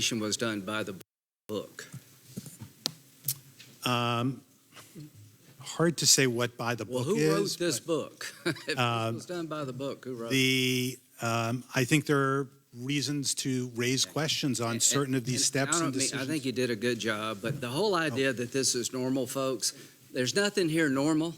was done by the book. Hard to say what by the book is. Well, who wrote this book? If it was done by the book, who wrote it? I think there are reasons to raise questions on certain of these steps and decisions. I think you did a good job, but the whole idea that this is normal, folks, there's nothing here normal.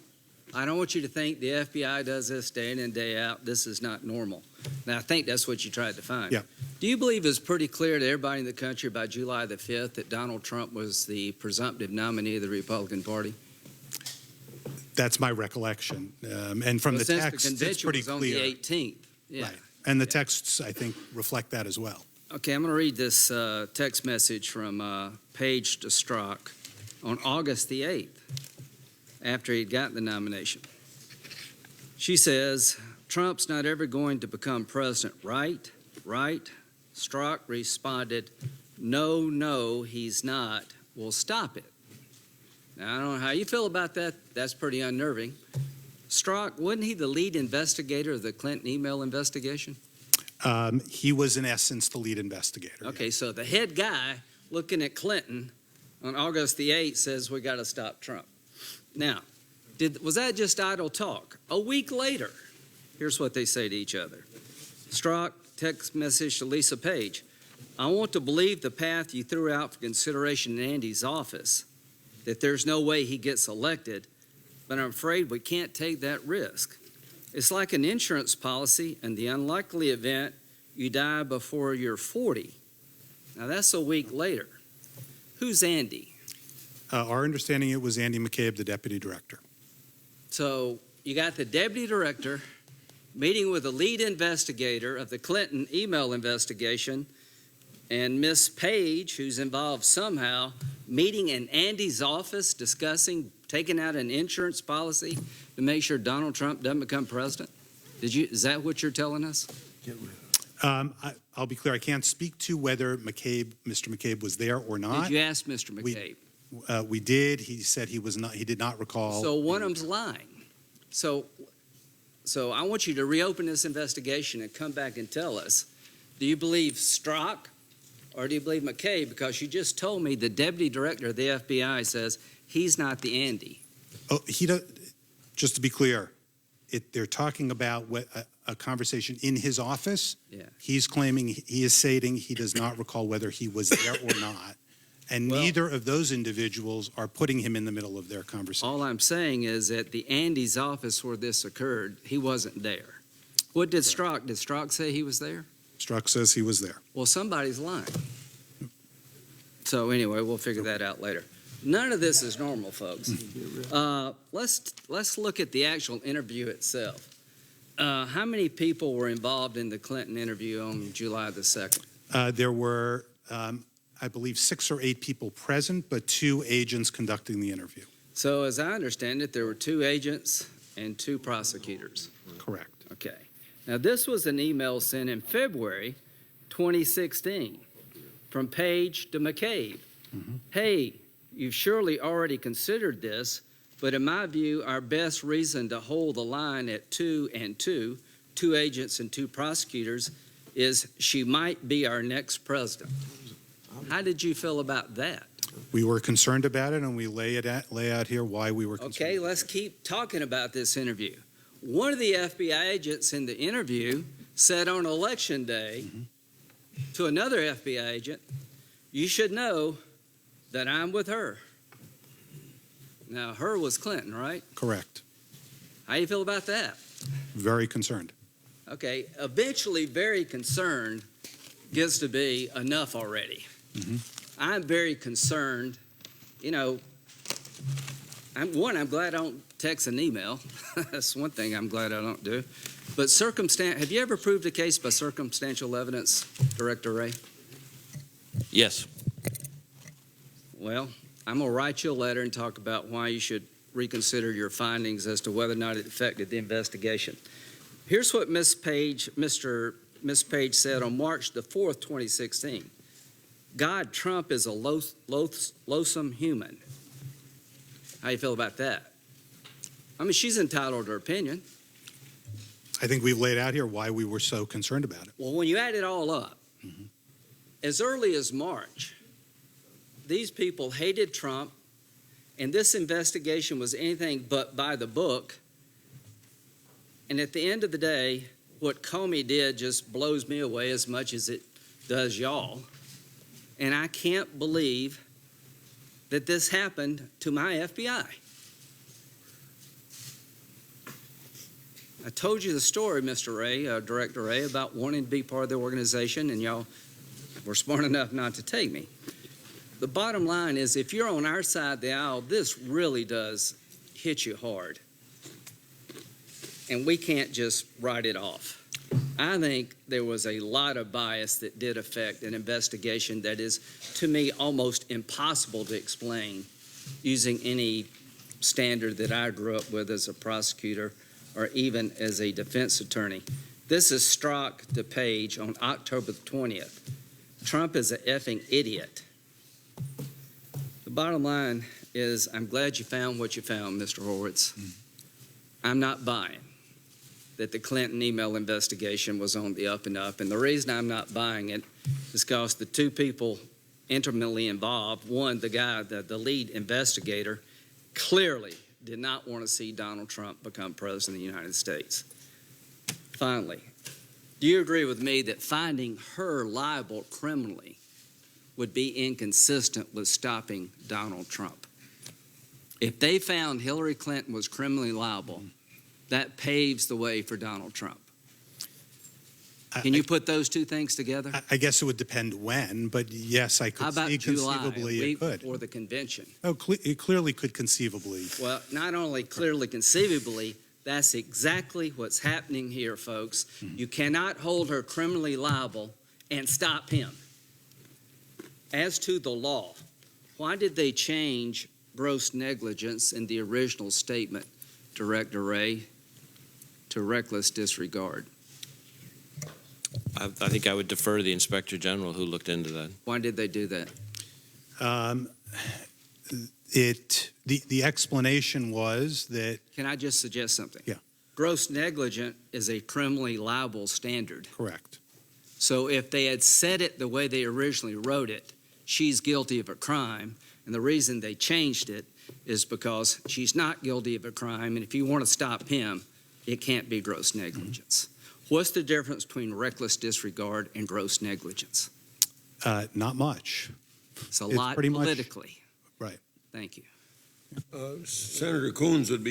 I don't want you to think the FBI does this day in and day out. This is not normal. Now, I think that's what you tried to find. Yeah. Do you believe it's pretty clear to everybody in the country by July the 5th that Donald Trump was the presumptive nominee of the Republican Party? That's my recollection. And from the text, it's pretty was clear. On the 18th. Yeah. Right. And the texts, I think, reflect that as well. Okay, I'm going to read this text message from Page to Strzok on August the 8th, after he'd gotten the nomination. She says, Trump's not ever going to become president, right? Right? Strzok responded, no, he's not. Well, stop it. Now, I don't know how you feel about that. That's pretty unnerving. Strzok, wasn't he the lead investigator of the Clinton email investigation? He was, in essence, the lead investigator. Okay, so the head guy looking at Clinton on August the 8th says we got to stop Trump. Now, was that just idle talk? A week later, here's what they say to each other. Strzok, text message to Lisa Page. I want to believe the path you threw out for consideration in Andy's office, that there's no way he gets elected, but I'm afraid we can't take that risk. It's like an insurance policy and the unlikely event you die before you're 40. Now, that's a week later. Who's Andy? Our understanding, it was Andy McCabe, the deputy director. So you got the deputy director meeting with the lead investigator of the Clinton email investigation, and Miss Page, who's involved somehow, meeting in Andy's office discussing taking out an insurance policy to make sure Donald Trump doesn't become president? Is that what you're telling us? I'll be clear. I can't speak to whether Mr. McCabe was there or not. Did you ask Mr. McCabe? We did. He said he was not. He did not recall. So one of them's lying. So I want you to reopen this investigation and come back and tell us, do you believe Strzok or do you believe McCabe? Because you just told me the deputy director of the FBI says he's not the Andy. Oh, just to be clear, they're talking about a conversation in his office. Yeah. He is stating he does not recall whether he was there or not. And neither of those individuals are putting him in the middle of their conversation. All I'm saying is at the Andy's office where this occurred, he wasn't there. What did Strzok? Did Strzok say he was there? Strzok says he was there. Well, somebody's lying. So anyway, we'll figure that out later. None of this is normal, folks. Let's look at the actual interview itself. How many people were involved in the Clinton interview on July the 2nd? There were, I believe, 6 or 8 people present, but 2 agents conducting the interview. So as I understand it, there were 2 agents and 2 prosecutors. Correct. Okay. Now, this was an email sent in February 2016 from Page to McCabe. Mm-hmm. Hey, you've surely already considered this, but in my view, our best reason to hold the line at 2 and 2, 2 agents and 2 prosecutors, is she might be our next president. How did you feel about that? We were concerned about it, and we lay out here why we were concerned. Okay, let's keep talking about this interview. One of the FBI agents in the interview said on Election Day to another FBI agent, you should know that I'm with her. Now, her was Clinton, right? Correct. How do you feel about that? Very concerned. Okay, eventually very concerned gets to be enough already. Mm-hmm. I'm very concerned. You know, I'm glad I don't text an email. That's one thing I'm glad I don't do. But have you ever proved a case by circumstantial evidence, Director Wray? Yes. Well, I'm going to write you a letter and talk about why you should reconsider your findings as to whether or not it affected the investigation. Here's what Miss Page said on March the 4th, 2016. God, Trump is a loathsome human. How do you feel about that? I mean, she's entitled to her opinion. I think we've laid out here why we were so concerned about it. Well, when you add it all up, as early as March, these people hated Trump, and this investigation was anything but by the book. And at the end of the day, what Comey did just blows me away as much as it does y'all. And I can't believe that this happened to my FBI. I told you the story, Mr. Wray, Director Wray, about wanting to be part of the organization, and y'all were smart enough not to take me. The bottom line is, if you're on our side of the aisle, this really does hit you hard. And we can't just write it off. I think there was a lot of bias that did affect an investigation that is, to me, almost impossible to explain using any standard that I grew up with as a prosecutor or even as a defense attorney. This is struck the page on October the 20th. Trump is an effing idiot. The bottom line is, I'm glad you found what you found, Mr. Horowitz. I'm not buying that the Clinton email investigation was on the up and up. And the reason I'm not buying it is because the two people intimately involved, one, the guy, the lead investigator, clearly did not want to see Donald Trump become president of the United States. Finally, do you agree with me that finding her liable criminally would be inconsistent with stopping Donald Trump? If they found Hillary Clinton was criminally liable, that paves the way for Donald Trump. Can you put those two things together? I guess it would depend when, but yes, I How could about see July, a conceivably it week could. before the convention? Oh, it clearly could conceivably. Well, not only clearly conceivably, that's exactly what's happening here, folks. You cannot hold her criminally liable and stop him. As to the law, why did they change gross negligence in the original statement, Director Wray, to reckless disregard? I think I would defer to the Inspector General who looked into that. Why did they do that? The explanation was that. Can I just suggest something? Yeah. Gross negligent is a criminally liable standard. Correct. So if they had said it the way they originally wrote it, she's guilty of a crime, and the reason they changed it is because she's not guilty of a crime, and if you want to stop him, it can't be gross negligence. What's the difference between reckless disregard and gross negligence? Not much. It's a lot pretty much- politically. Right. Thank you. Senator Coons would be